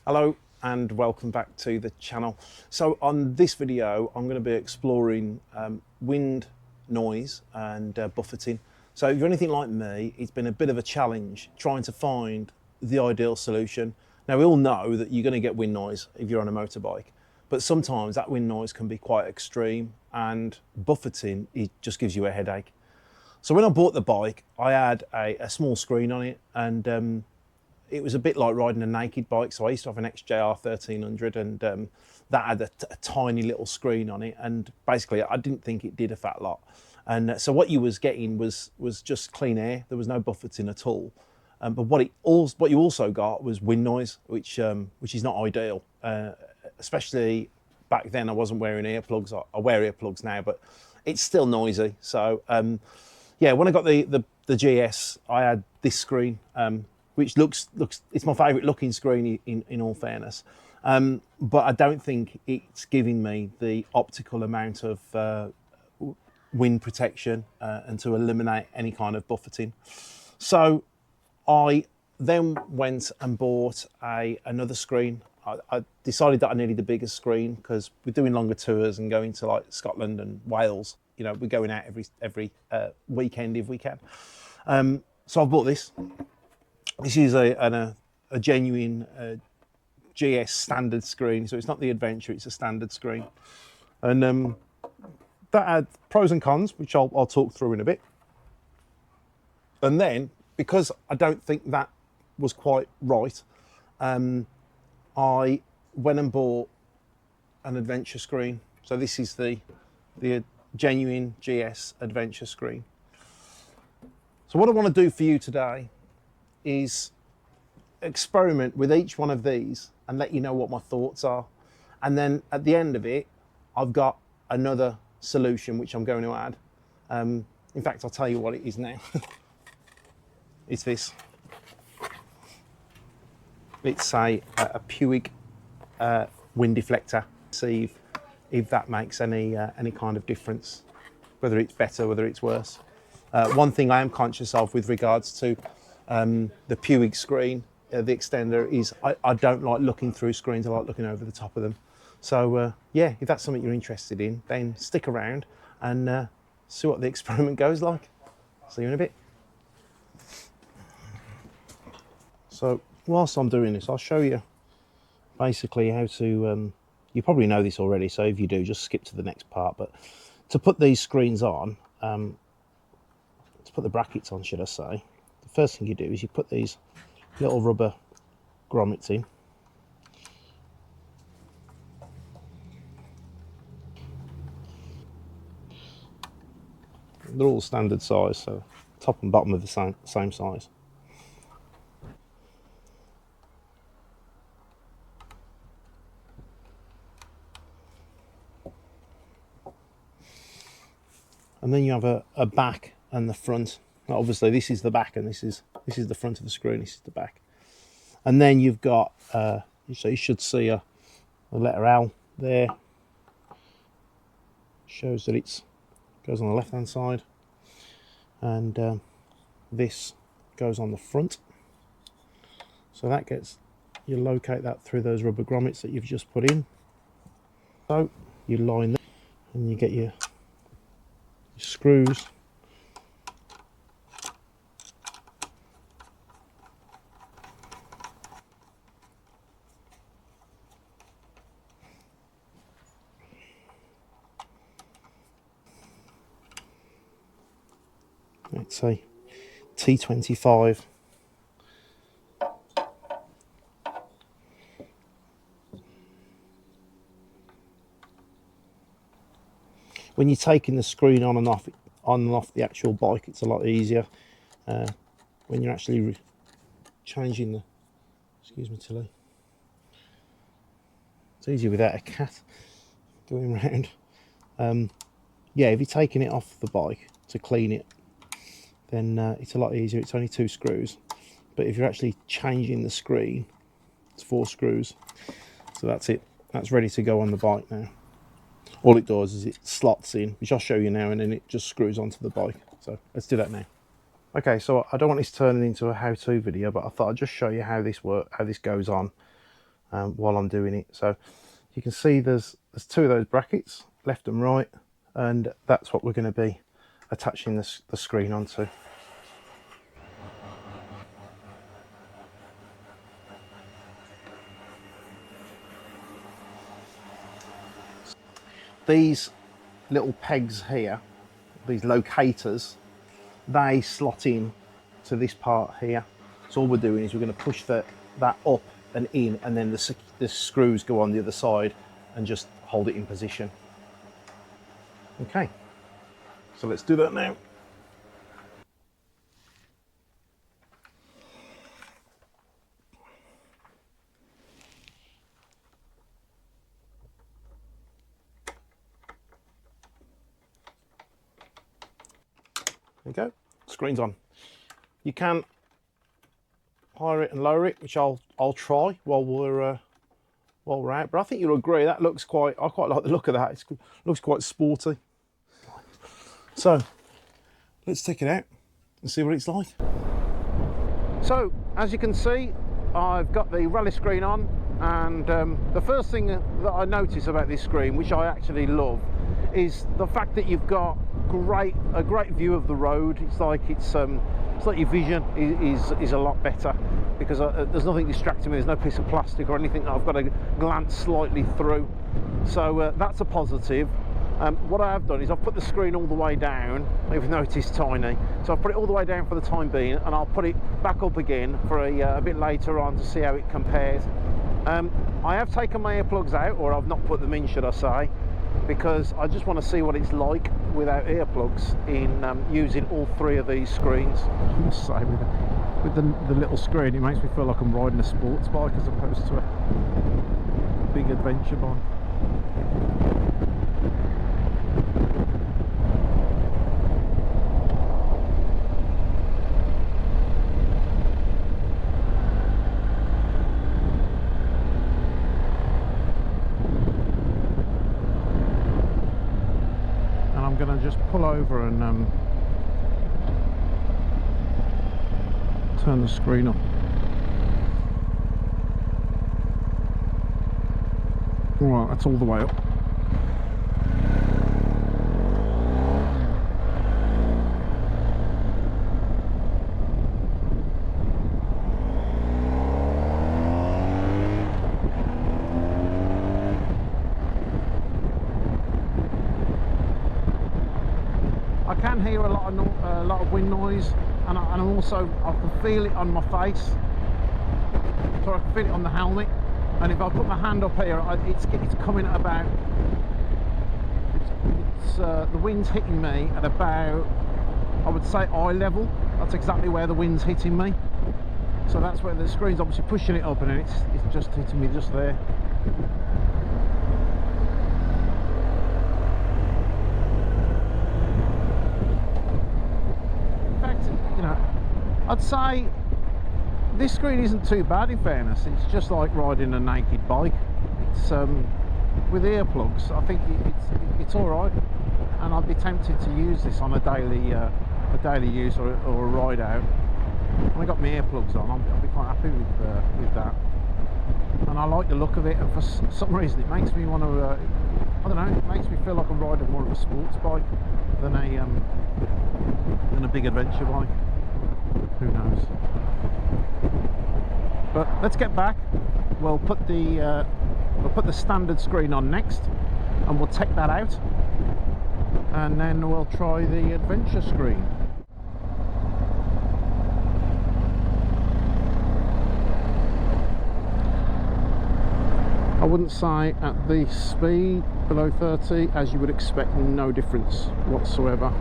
Hello and welcome back to the channel. So on this video I'm going to be exploring wind noise and buffeting. So if you're anything like me, it's been a bit of a challenge trying to find the ideal solution. Now we all know that you're going to get wind noise if you're on a motorbike, but sometimes that wind noise can be quite extreme, and buffeting, it just gives you a headache. So when I bought the bike, I had a small screen on it, and it was a bit like riding a naked bike. So I used to have an XJR 1300, and that had a tiny little screen on it, and basically I didn't think it did a fat lot. And so what you was getting was just clean air. There was no buffeting at all. But what you also got was wind noise, which is not ideal, especially back then. I wasn't wearing earplugs. I wear earplugs now, but it's still noisy. So yeah, when I got the GS, I had this screen, which looks it's my favourite looking screen in all fairness, but I don't think it's giving me the optical amount of wind protection and to eliminate any kind of buffeting. So I then went and bought another screen. I decided that I needed the bigger screen because we're doing longer tours and going to like Scotland and Wales. You know, we're going out every weekend if we can. So I bought this. This is a genuine GS standard screen, so it's not the Adventure, it's a standard screen. And that had pros and cons, which I'll talk through in a bit. And then, because I don't think that was quite right, I went and bought an Adventure screen. So this is the genuine GS Adventure screen. So what I want to do for you today is experiment with each one of these and let you know what my thoughts are. And then at the end of it, I've got another solution which I'm going to add. In fact, I'll tell you what it is now. It's this. It's a Puig wind deflector. See if that makes any kind of difference, whether it's better, whether it's worse. One thing I am conscious of with regards to the Puig screen, the extender, is I don't like looking through screens. I like looking over the top of them. So yeah, if that's something you're interested in, then stick around and see what the experiment goes like. See you in a bit. So whilst I'm doing this, I'll show you basically how to, you probably know this already, so if you do, just skip to the next part. But to put these screens on, to put the brackets on, should I say, the first thing you do is you put these little rubber grommets in. They're all standard size, so top and bottom are the same size. And then you have a back and the front. Now, obviously this is the back and this is the front of the screen, this is the back. And then you've got, so you should see a letter L there. Shows that it goes on the left hand side. And this goes on the front. So that gets, you locate that through those rubber grommets that you've just put in. So you line them and you get your screws. Let's say T25. When you're taking the screen on and off the actual bike, it's a lot easier. When you're actually changing the, excuse me Tilly, it's easier without a cat going around. Yeah, if you're taking it off the bike to clean it, then it's a lot easier. It's only 2 screws, but if you're actually changing the screen, it's 4 screws. So that's it, that's ready to go on the bike now. All it does is it slots in, which I'll show you now, and then it just screws onto the bike. So let's do that now. Okay, so I don't want this turning into a how-to video, but I thought I'd just show you how this works, how this goes on. while I'm doing it. So you can see there's two of those brackets, left and right, and that's what we're going to be attaching the screen onto. These little pegs here, these locators, they slot in to this part here. So all we're doing is we're going to push that up and in, and then the screws go on the other side and just hold it in position. Okay, so let's do that now. There you go, screen's on. You can higher it and lower it, which I'll try while we're out. But I think you'll agree that looks I quite like the look of that. It looks quite sporty. So let's take it out and see what it's like. So as you can see, I've got the rally screen on, and the first thing that I notice about this screen, which I actually love, is the fact that you've got a great view of the road. It's like your vision is a lot better, because there's nothing distracting me. There's no piece of plastic or anything that I've got to glance slightly through. So that's a positive. What I have done is I've put the screen all the way down, even though it is tiny. So I've put it all the way down for the time being, and I'll put it back up again for a bit later on to see how it compares. I have taken my earplugs out, or I've not put them in, should I say, because I just want to see what it's like without earplugs in using all three of these screens. I must say, with the little screen, it makes me feel like I'm riding a sports bike as opposed to a big adventure bike. I'm going to just pull over and turn the screen on. Right, that's all the way up. I can hear a lot of wind noise, and I can feel it on my face, so I can feel it on the helmet. And if I put my hand up here, it's coming at about, the wind's hitting me at about, I would say, eye level. That's exactly where the wind's hitting me. So that's where the screen's obviously pushing it up, and it's just hitting me just there. I'd say this screen isn't too bad, in fairness. It's just like riding a naked bike. It's with earplugs, I think it's all right, and I'd be tempted to use this on a daily use or a ride out. When I got my earplugs on, I'll be quite happy with that. And I like the look of it, and for some reason it makes me want to, I don't know, it makes me feel like I'm riding more of a sports bike than a big adventure bike. Who knows? But let's get back. We'll put the standard screen on next, and we'll take that out, and then we'll try the adventure screen. I wouldn't say at the speed below 30, as you would expect, no difference whatsoever.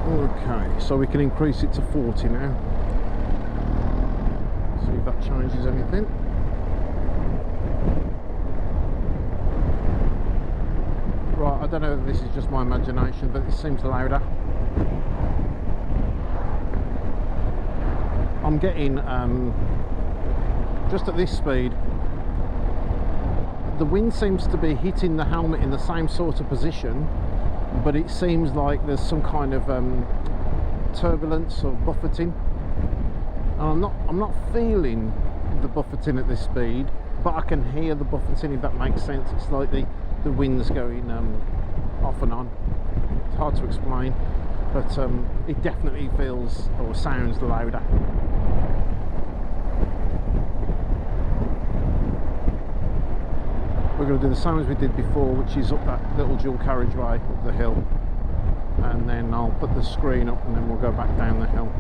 Okay, so we can increase it to 40 now. See if that changes anything. Right, I don't know if this is just my imagination, but it seems louder. I'm getting, just at this speed, the wind seems to be hitting the helmet in the same sort of position, but it seems like there's some kind of turbulence or buffeting. and I'm not feeling the buffeting at this speed, but I can hear the buffeting, if that makes sense. It's like the wind's going off and on. It's hard to explain, but it definitely feels or sounds louder. We're going to do the same as we did before, which is up that little dual carriageway up the hill, and then I'll put the screen up and then we'll go back down the hill.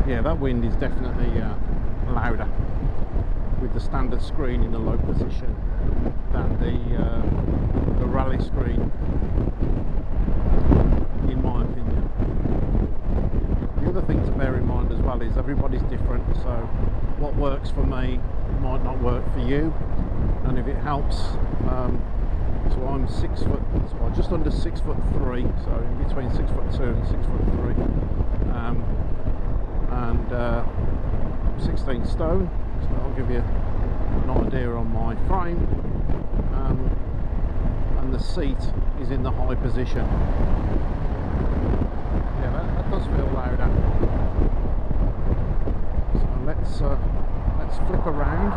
Yeah, that wind is definitely louder with the standard screen in the low position than the rally screen, in my opinion. The other thing to bear in mind as well is everybody's different, so what works for me might not work for you, and if it helps, so I'm 6 foot, well, just under 6'3", so in between 6'2" and 6'3", and 16 stone, so that'll give you an idea on my frame, and the seat is in the high position. Yeah, that does feel louder. So let's flip around,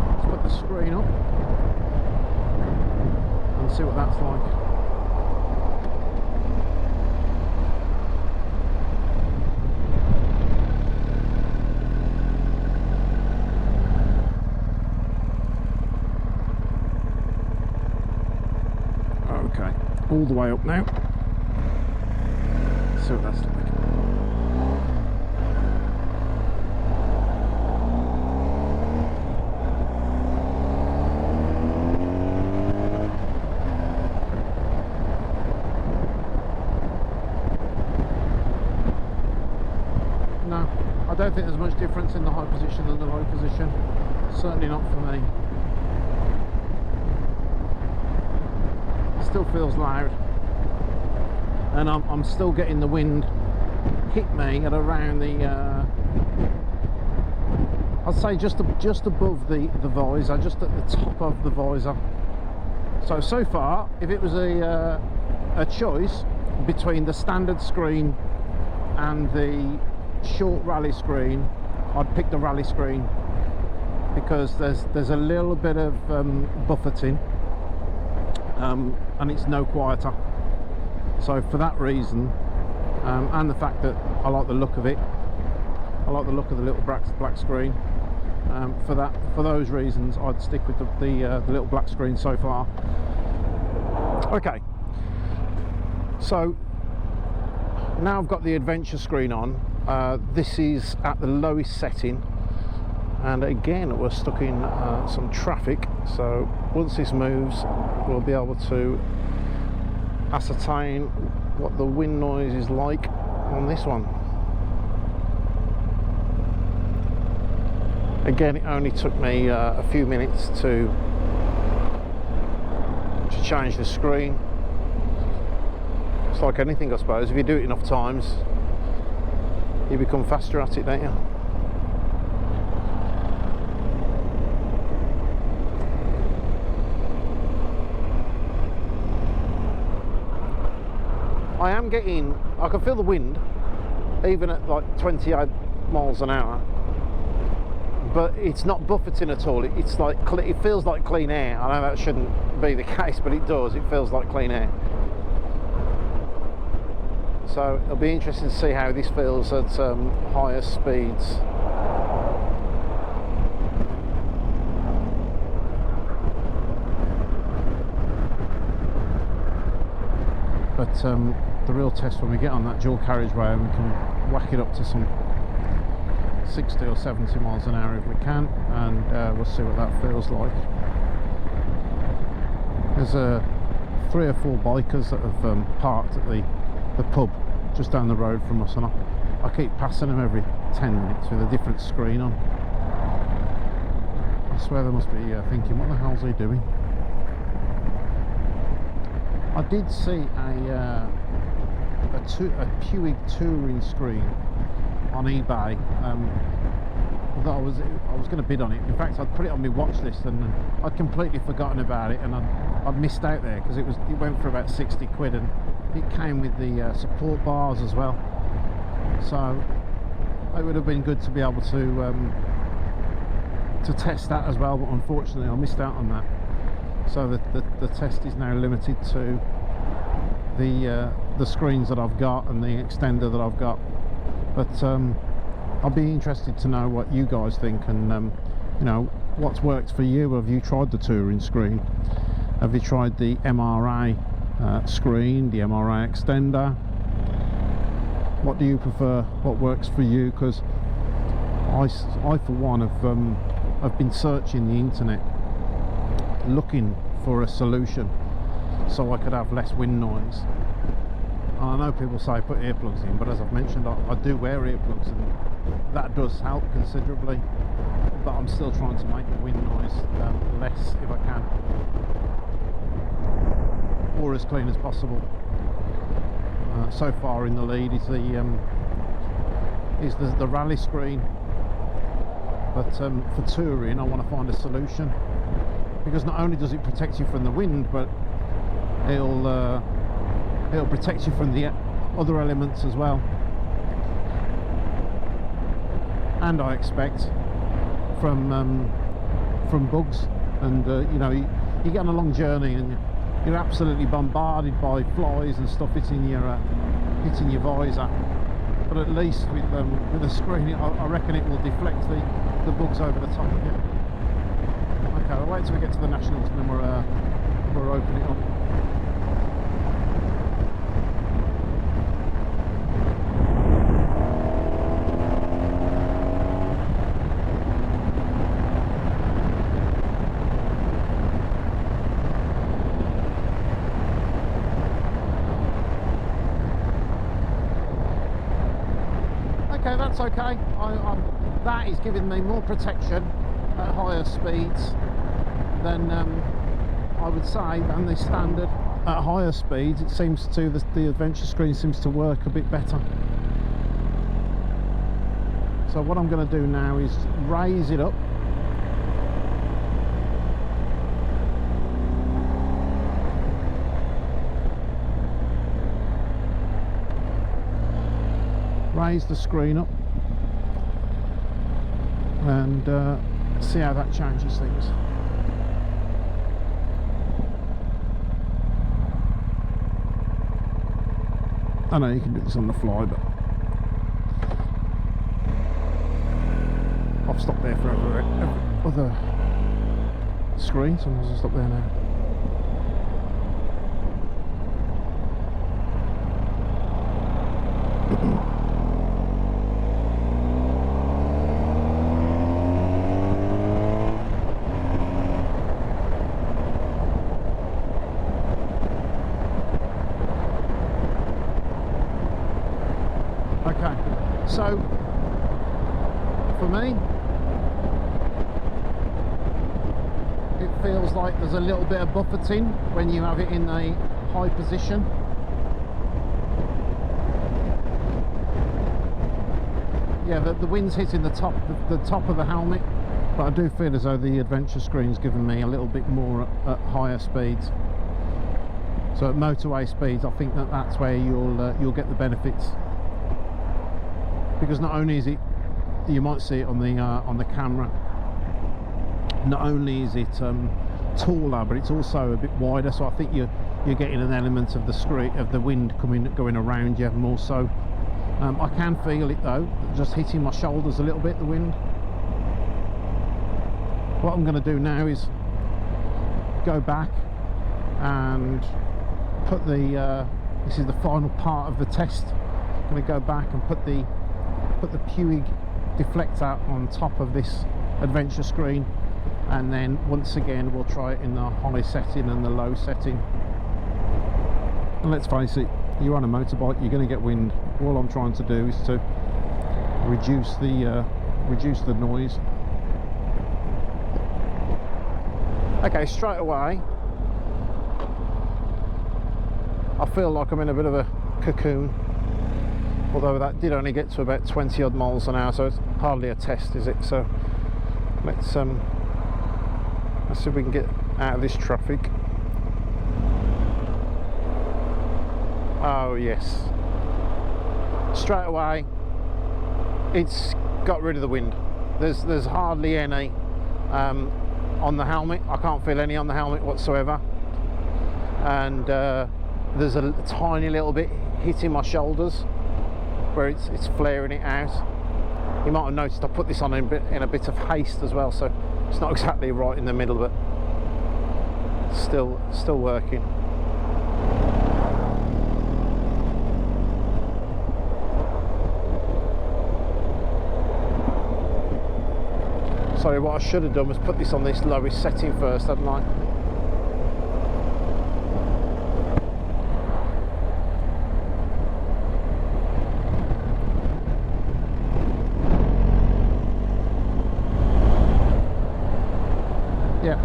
let's put the screen up and see what that's like. All the way up now. See what that's like. No, I don't think there's much difference in the high position and the low position. Certainly not for me. Still feels loud, and I'm still getting the wind hit me at around the I'd say just above the visor, just at the top of the visor. So far, if it was a choice between the standard screen and the short rally screen, I'd pick the rally screen, because there's a little bit of buffeting, and it's no quieter. So for that reason, and the fact that I like the look of it, I like the look of the little black screen, for those reasons I'd stick with the little black screen so far. Okay, so now I've got the adventure screen on. This is at the lowest setting, and again we're stuck in some traffic, so once this moves we'll be able to ascertain what the wind noise is like on this one. Again, it only took me a few minutes to change the screen. It's like anything, I suppose, if you do it enough times you become faster at it, don't you? I can feel the wind even at like 28 miles an hour, but it's not buffeting at all. It's like, it feels like clean air. I know that shouldn't be the case, but it does. It feels like clean air. So it'll be interesting to see how this feels at higher speeds. But the real test when we get on that dual carriageway and we can whack it up to some 60 or 70 miles an hour if we can, and we'll see what that feels like. There's 3 or 4 bikers that have parked at the pub just down the road from us, and I keep passing them every 10 minutes with a different screen on. I swear they must be thinking, what the hell's he doing? I did see a Puig touring screen on eBay. That I was going to bid on it. In fact, I'd put it on my watch list and I'd completely forgotten about it, and I'd missed out there because it went for about 60 quid, and it came with the support bars as well. So it would have been good to be able to test that as well, but unfortunately I missed out on that. So the test is now limited to the screens that I've got and the extender that I've got. But I'll be interested to know what you guys think, and you know, what's worked for you. Have you tried the touring screen? Have you tried the MRA screen, the MRA extender? What do you prefer? What works for you? Because I for one have been searching the internet looking for a solution so I could have less wind noise. And I know people say put earplugs in, but as I've mentioned, I do wear earplugs, and that does help considerably, but I'm still trying to make the wind noise less if I can, or as clean as possible. So far in the lead is the rally screen, but for touring I want to find a solution, because not only does it protect you from the wind, but it'll protect you from the other elements as well, and I expect from bugs. And you know, you get on a long journey and you're absolutely bombarded by flies and stuff hitting your visor, but at least with a screen, I reckon it will deflect the bugs over the top of you. Okay, we'll wait till we get to the Nationals and then we'll open it up. Okay, that's okay. That is giving me more protection at higher speeds than I would say than the standard. At higher speeds, it seems to the adventure screen seems to work a bit better. So what I'm going to do now is raise it up. Raise the screen up and see how that changes things. I know you can do this on the fly, but I've stopped there for every other screen, so I'll stop there now. So for me, it feels like there's a little bit of buffeting when you have it in a high position. Yeah, the wind's hitting the top of the helmet, but I do feel as though the adventure screen's given me a little bit more at higher speeds. So at motorway speeds, I think that's where you'll get the benefits. Because not only is it, you might see it on the camera, not only is it taller, but it's also a bit wider. So I think you're getting an element of the wind going around you more so. I can feel it though, just hitting my shoulders a little bit, the wind. What I'm going to do now is go back and put this is the final part of the test. I'm going to go back and put the Puig deflector on top of this adventure screen, and then once again we'll try it in the high setting and the low setting. And let's face it, you're on a motorbike, you're going to get wind. All I'm trying to do is to reduce the noise. Okay, straight away I feel like I'm in a bit of a cocoon. although that did only get to about 20 odd miles an hour, so it's hardly a test, is it? So let's see if we can get out of this traffic. Oh yes, straight away it's got rid of the wind. There's hardly any on the helmet. I can't feel any on the helmet whatsoever, and there's a tiny little bit hitting my shoulders where it's flaring it out. You might have noticed I put this on in a bit of haste as well, so it's not exactly right in the middle, but still working. Sorry, what I should have done was put this on this lowest setting first, hadn't I? Yeah.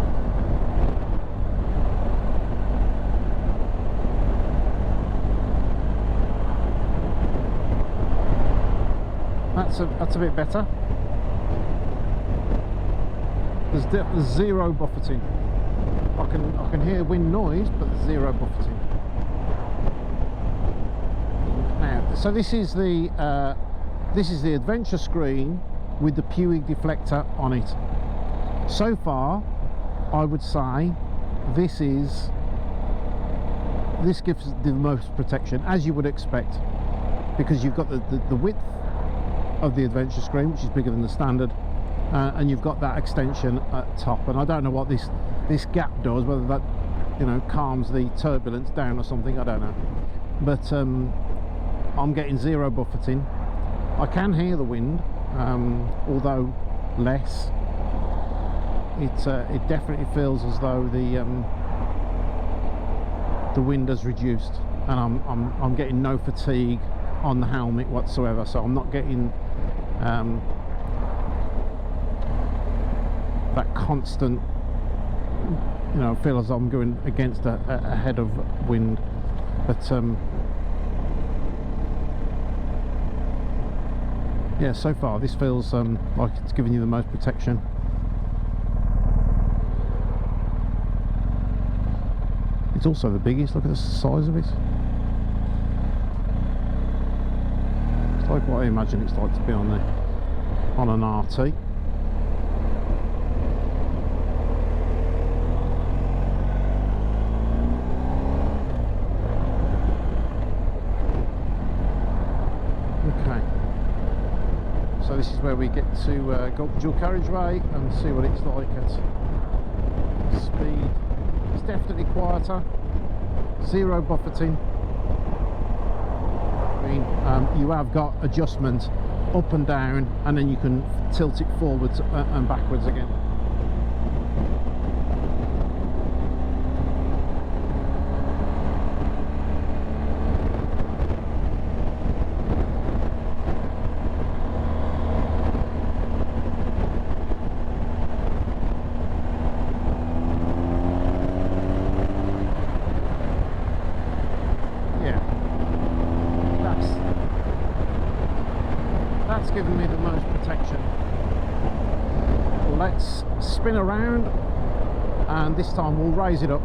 That's a bit better. There's zero buffeting. I can hear wind noise, but there's zero buffeting. Now, so this is the adventure screen with the Puig deflector on it. So far, I would say this gives the most protection, as you would expect, because you've got the width of the adventure screen, which is bigger than the standard. And you've got that extension at top, and I don't know what this gap does, whether that, you know, calms the turbulence down or something, I don't know, but I'm getting zero buffeting. I can hear the wind, although less. It definitely feels as though the wind has reduced, and I'm getting no fatigue on the helmet whatsoever, so I'm not getting that constant, you know, feel as I'm going against a head of wind. But yeah, so far this feels like it's giving you the most protection. It's also the biggest. Look at the size of it. It's like what I imagine it's like to be on an RT. So this is where we get to go up the dual carriageway and see what it's like at speed. It's definitely quieter, zero buffeting. I mean, you have got adjustment up and down, and then you can tilt it forwards and backwards again. That's given me the most protection. Let's spin around, and this time we'll raise it up.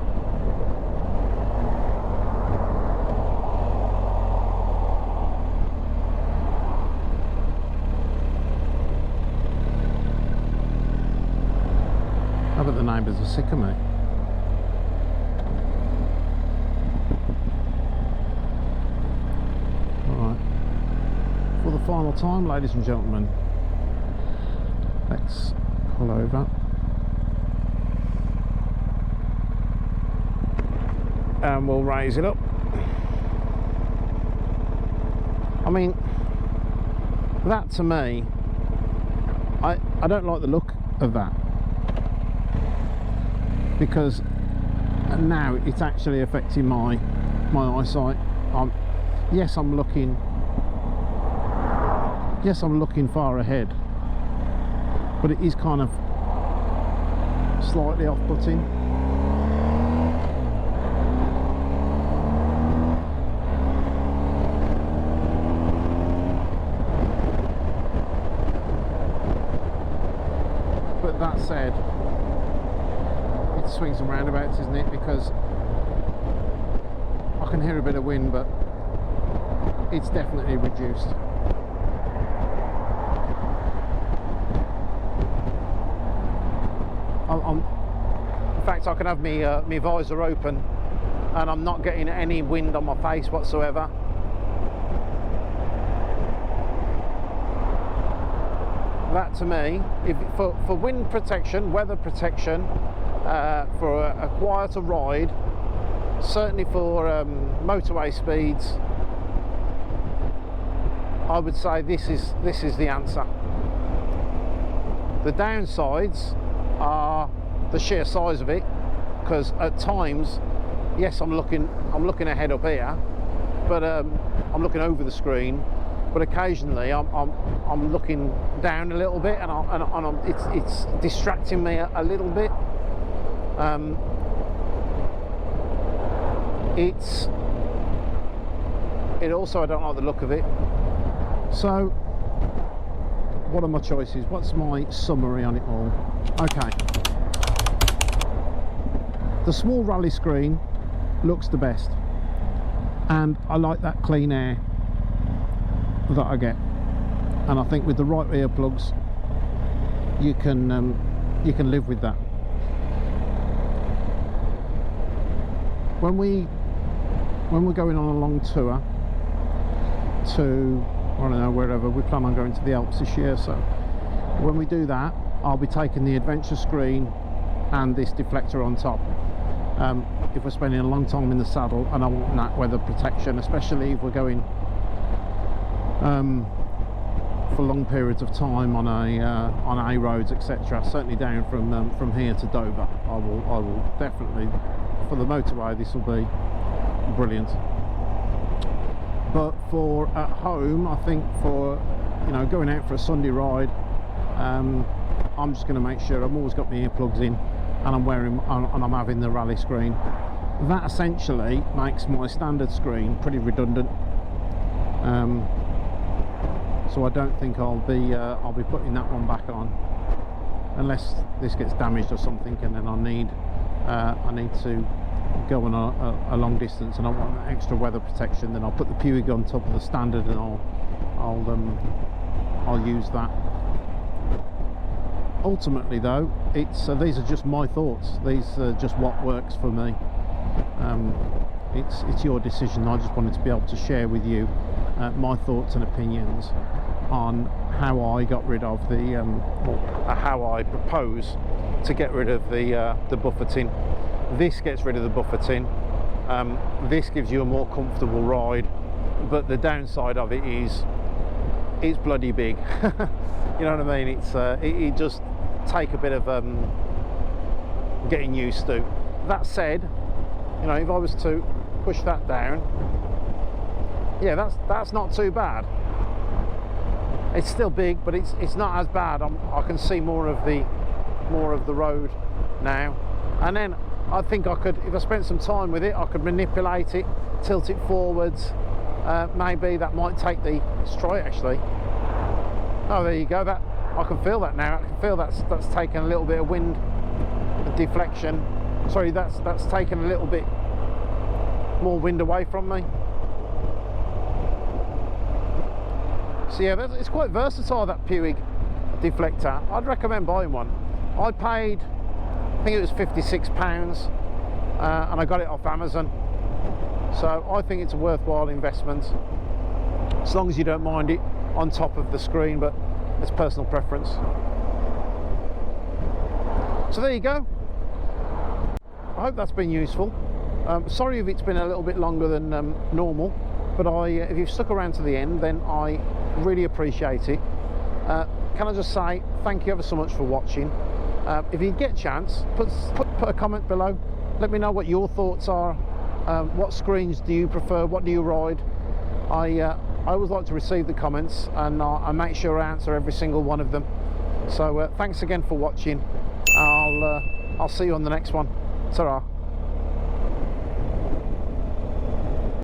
I bet the neighbours are sick of me. For the final time, ladies and gentlemen, let's pull over and we'll raise it up. I mean, that to me, I don't like the look of that, because now it's actually affecting my eyesight. Yes, I'm looking far ahead, but it is kind of slightly off-putting. that said, it swings and roundabouts, isn't it? Because I can hear a bit of wind, but it's definitely reduced. In fact, I can have my visor open and I'm not getting any wind on my face whatsoever. That to me, for wind protection, weather protection, for a quieter ride, certainly for motorway speeds, I would say this is the answer. The downsides are the sheer size of it, because at times, yes, I'm looking ahead up here, but I'm looking over the screen, but occasionally I'm looking down a little bit, and it's distracting me a little bit. It also, I don't like the look of it. So what are my choices? What's my summary on it all? Okay, the small rally screen looks the best, and I like that clean air that I get, and I think with the right earplugs you can live with that. When we're going on a long tour to, I don't know, wherever, we plan on going to the Alps this year, so when we do that, I'll be taking the adventure screen and this deflector on top. If we're spending a long time in the saddle, and I want that weather protection, especially if we're going for long periods of time on A roads, etc. Certainly down from here to Dover, I will definitely, for the motorway, this will be brilliant. But for at home, I think for, you know, going out for a Sunday ride, I'm just going to make sure I've always got my earplugs in, and I'm having the rally screen. That essentially makes my standard screen pretty redundant. So I don't think I'll be putting that one back on unless this gets damaged or something, and then I need to go on a long distance and I want that extra weather protection. Then I'll put the Puig on top of the standard, and I'll use that. Ultimately though, these are just my thoughts. These are just what works for me. It's your decision. I just wanted to be able to share with you my thoughts and opinions on how I got rid of how I propose to get rid of the buffeting. This gets rid of the buffeting. This gives you a more comfortable ride, but the downside of it is it's bloody big. You know what I mean? It just take a bit of getting used to. That said, you know, if I was to push that down, yeah, that's not too bad. It's still big, but it's not as bad. I can see more of the road now, and then I think I could, if I spent some time with it, I could manipulate it, tilt it forwards. Maybe that might take the. Let's try it actually. Oh, there you go. That I can feel that now. I can feel that's taken a little bit of wind deflection. Sorry, that's taken a little bit more wind away from me. So yeah, it's quite versatile, that Puig deflector. I'd recommend buying one. I paid, I think it was £56, and I got it off Amazon. So I think it's a worthwhile investment, as long as you don't mind it on top of the screen, but it's personal preference. So there you go. I hope that's been useful. Sorry if it's been a little bit longer than normal, but if you've stuck around to the end, then I really appreciate it. Can I just say thank you ever so much for watching. If you get a chance, put a comment below. Let me know what your thoughts are. What screens do you prefer? What do you ride? I always like to receive the comments, and I make sure I answer every single one of them. So thanks again for watching. I'll see you on the next one. Ta-ra.